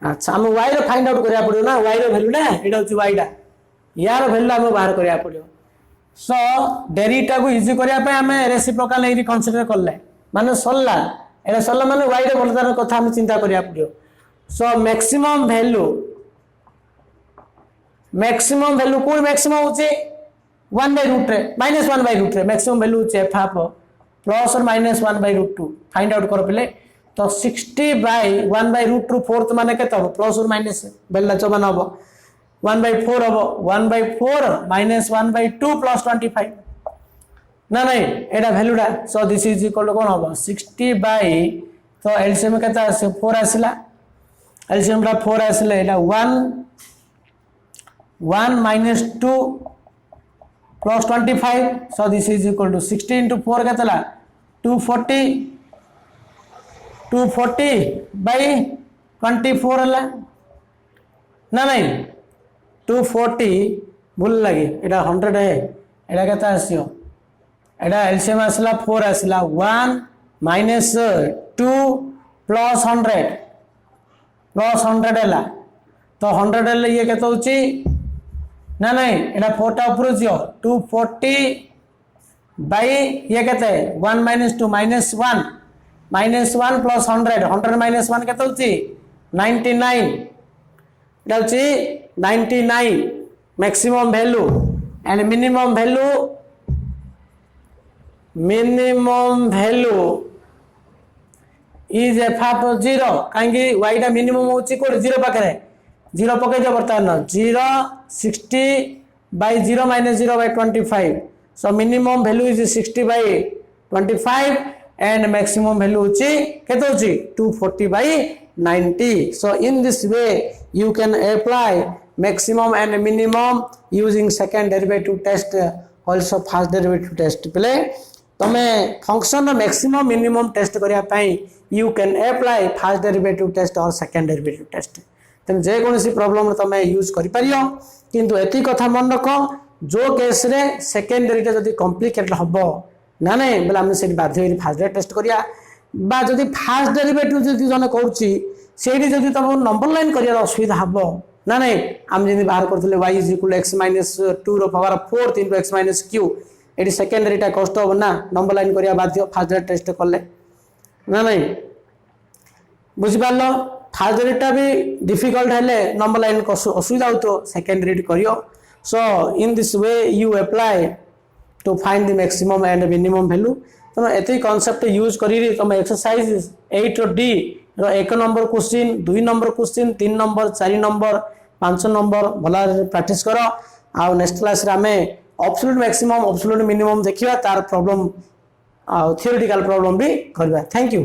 अच्छा हम y रो फाइंड आउट करिया पड़ियो ना y रो वैल्यू ना एडा होची y दा यार वैल्यू हम बाहर करिया पड़ियो सो डेरिवेटिव को इजी करिया पे हमें रेसिप्रोकल एरी कंसीडर करले माने सल्ला एडा सल्ला माने y रो बोलतार कथा हम चिंता करिया पड़ियो सो मैक्सिमम वैल्यू कोन मैक्सिमम होची 1/√3 -1/√3 मैक्सिमम वैल्यू होची f हाफ प्लस और माइनस 1/√2 फाइंड आउट कर पे तो 60/1/√2 फोर्थ माने के तब प्लस और माइनस बेला चबन हम 1/4 हम 1/4 माइनस 1/2 प्लस 25 ना नहीं एटा वैल्यूटा so this is equal to कौन हम 60 तो एलसीएम के 4 आसला एलसीएम 4 आसले एटा 1 minus 2 plus 25 so this is equal to 60 into 4 के 240/24 है ना नहीं 240 भूल लगे एटा 100 है एटा के आसियो एटा एलसीएम आसला 4 आसला 1 माइनस 2 प्लस 100 है तो 100 है ये के ना नहीं एटा 4 टा ऊपर जियो 240 ये कहते 1 माइनस 2 माइनस 1 प्लस 100 माइनस 1 कहते 99 99 maximum value and minimum value is f of 0 कहीं वाई टा मिनिमम होची कोड 0 पाखरे 0 पके जो बर्तमान 0 60/0 minus 0/25 so minimum value is 60/25 and maximum value होची केते होची 240/90 so in this way you can apply maximum and minimum using second derivative test also first derivative test पले तमे फंक्शन मैक्सिमम मिनिमम टेस्ट करिया पई you can apply first derivative test or second derivative test तेन जे कोनसी problem तमे use करि परियो किंतु एती कथा मन रख जो केस रे सेकेंडरी जदि कॉम्प्लिकेटेड हबो ना नहीं बोले आम से बाध्य फास्ट डेरिवेटिव टेस्ट करिया बा जदि फास्ट डेरिवेटिव जदि जने करछि सेठी जदि तम नंबर लाइन करिया असुविधा हबो ना नहीं आम जदि बाहर करथले y = x - 2 रो पावर 4 into x - q एटी सेकेंडरी टा कष्ट हो ना नंबर लाइन करिया बाध्य फास्ट डेरिवेटिव टेस्ट करले ना नहीं बुझि पालो फास्ट डेरिवेटिव भी डिफिकल्ट हेले नंबर लाइन को असुविधा हो तो सेकेंडरी करियो so in this way you apply to find the maximum and minimum value तुम एते कांसेप्ट यूज करी तुम एक्सरसाइज 8D रो 1 number question 2 number question 3 number 4 number 5 number भला प्रैक्टिस करो आ नेक्स्ट क्लास रे हमें एब्सोल्यूट मैक्सिमम एब्सोल्यूट मिनिमम देखिबा तार प्रॉब्लम आ थियोरेटिकल प्रॉब्लम भी करबा थैंक यू।